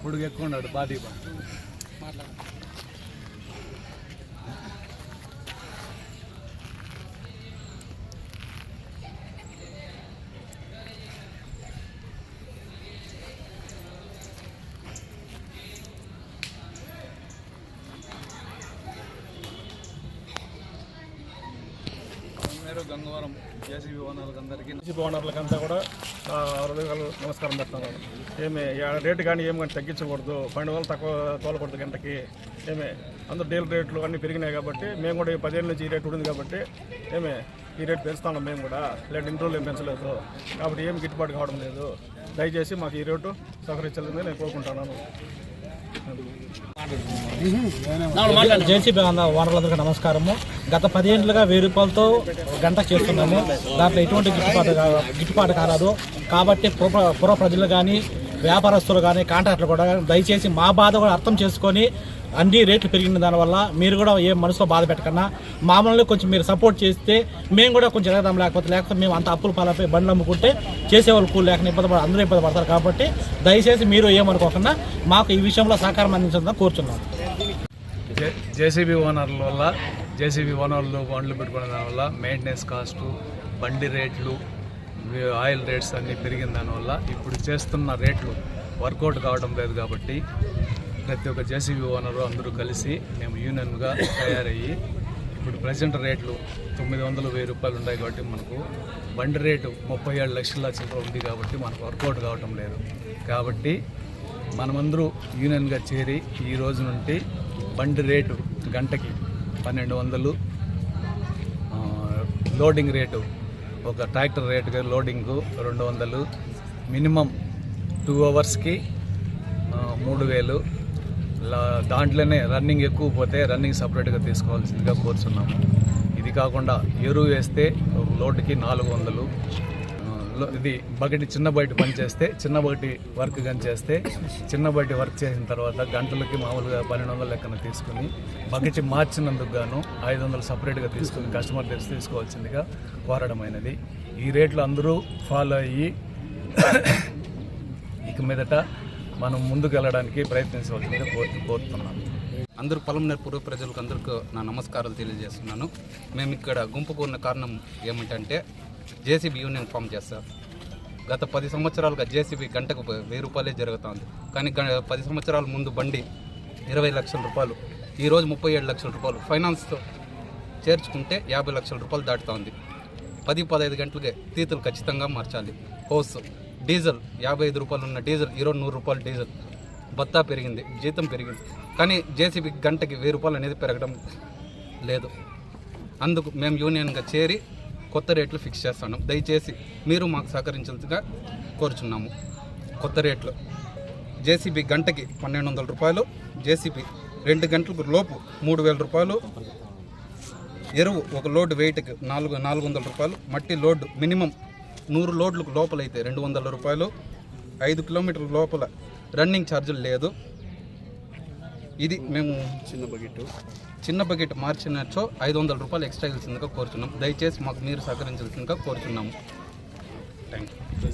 పొడుగు ఎక్కువ ఉన్నాడు బాడీ గంగవరం జేసీబీ ఓనర్లకంతా కూడా హృదయాలు నమస్కారం పెడుతున్నాను. ఏమి రేటు కానీ ఏమి కానీ తగ్గించకూడదు, 12 వందలు తక్కువ తోలకూడదు గంటకి. అందరూ డీల్ రేట్లు అన్నీ పెరిగినాయి కాబట్టి మేము కూడా 10 ఏళ్ళ నుంచి ఈ రేటు ఉంది కాబట్టి ఈ రేటు పెంచుతున్నాం మేము కూడా. లేదు ఇన్ని రోజులు ఏం పెంచలేదు కాబట్టి ఏమి గిట్టుబాటు కావడం లేదు. దయచేసి మాకు ఈ రేటు సహకరించాలని నేను కోరుకుంటున్నాను. జేసీబీ ఓనర్లందరికీ నమస్కారము. గత 10 ఏళ్ళుగా 1000 రూపాయలతో గంట చేస్తున్నాము. దాంట్లో ఎటువంటి గిట్టుబాటు కాలేదు కాబట్టి పుర ప్రజలు కానీ వ్యాపారస్తులు కానీ కాంట్రాక్టర్లు కూడా దయచేసి మా బాధ కూడా అర్థం చేసుకొని అన్ని రేట్లు పెరిగిన దానివల్ల మీరు కూడా ఏం మనసులో బాధ పెట్టకన్నా మామూలుగా కొంచెం మీరు సపోర్ట్ చేస్తే మేము కూడా కొంచెం ఎగదాం. లేకపోతే మేము అంత అప్పులు పాలపై బండ్లు అమ్ముకుంటే చేసేవాళ్ళు కూలి లేకుండా అందరూ ఇబ్బంది పడతారు కాబట్టి దయచేసి మీరు ఏమనుకోకుండా మాకు ఈ విషయంలో సహకారం అందించడం కోరుచున్నాం. జేసీబీ ఓనర్ల వల్ల జేసీబీ ఓనర్లు బండ్లు పెట్టుకునే దానివల్ల మెయింటెనెన్స్ కాస్టు, బండి రేట్లు, ఆయిల్ రేట్స్ అన్నీ పెరిగిన దానివల్ల ఇప్పుడు చేస్తున్న రేట్లు వర్కౌట్ కావడం లేదు కాబట్టి ప్రతి ఒక్క జేసీబీ ఓనరు అందరూ కలిసి మేము యూనియన్గా తయారయ్యి ఇప్పుడు ప్రజెంట్ రేట్లు 900, 1000 రూపాయలు ఉన్నాయి కాబట్టి మనకు బండి రేటు 37 లక్షల చిల్లర ఉంది కాబట్టి మనకు వర్కౌట్ కావటం లేదు. కాబట్టి మనమందరూ యూనియన్గా చేరి ఈ రోజు నుండి బండి రేటు గంటకి 1200, లోడింగ్ రేటు ఒక ట్రాక్టర్ రేటుగా లోడింగు 200, మినిమం 2 అవర్స్కి 3000. దాంట్లోనే రన్నింగ్ ఎక్కువ పోతే రన్నింగ్ సపరేట్గా తీసుకోవాల్సిందిగా కోరుచున్నాము. ఇది కాకుండా ఎరువు వేస్తే లోటుకి 400. ఇది బకెట్ చిన్న బయట పని చేస్తే చిన్న బయటి వర్క్ కానీ చేస్తే చిన్న బయటి వర్క్ చేసిన తర్వాత గంటలకి మామూలుగా 1200 లెక్కన తీసుకుని బకెట్ మార్చినందుకు గాను 500 సపరేట్గా తీసుకుని కస్టమర్ తెలిసి తీసుకోవాల్సిందిగా కోరడమైనది. ఈ రేట్లు అందరూ ఫాలో అయ్యి ఇక మీదట మనం ముందుకు వెళ్ళడానికి ప్రయత్నించవలసిందిగా కోరుతున్నాను. అందరూ పొలంనేరు పూర్వ ప్రజలకు అందరికీ నా నమస్కారాలు తెలియజేస్తున్నాను. మేము ఇక్కడ గుంపు కూడిన కారణం ఏమిటంటే జేసీబీ యూనియన్ ఫామ్ చేస్తారు. గత 10 సంవత్సరాలుగా జేసీబీ గంటకు 1000 రూపాయలే జరుగుతుంది. కానీ 10 సంవత్సరాల ముందు బండి 20 లక్షల రూపాయలు, ఈరోజు 37 లక్షల రూపాయలు. ఫైనాన్స్తో చేర్చుకుంటే 50 లక్షల రూపాయలు దాటుతుంది. 10-15 గంటలకే తీతులు ఖచ్చితంగా మార్చాలి. హోస్ డీజిల్ 55 రూపాయలు ఉన్న డీజిల్ ఈరోజు 100 రూపాయలు డీజిల్. బత్తా పెరిగింది, జీతం పెరిగింది, కానీ జేసీబీ గంటకి 1000 రూపాయలు అనేది పెరగడం లేదు. అందుకు మేము యూనియన్గా చేరి కొత్త రేట్లు ఫిక్స్ చేస్తున్నాం. దయచేసి మీరు మాకు సహకరించాల్సిగా కోరుచున్నాము. కొత్త రేట్లు జేసీబీ గంటకి 1200 రూపాయలు, జేసీబీ 2 గంటలకు లోపు 3000 రూపాయలు, ఎరువు ఒక లోడ్ వెయిట్కి 400 రూపాయలు, మట్టి లోడ్ మినిమం 100 లోడ్లకు లోపలైతే 200 రూపాయలు, 5 కిలోమీటర్ల లోపల రన్నింగ్ ఛార్జీలు లేదు. ఇది మేము చిన్న బకెట్ మార్చినచ్చో 500 రూపాయలు ఎక్స్ట్రా ఇవ్వాల్సిందిగా కోరుచున్నాం. దయచేసి మాకు మీరు సహకరించాల్సిందిగా కోరుచున్నాము. Thank you.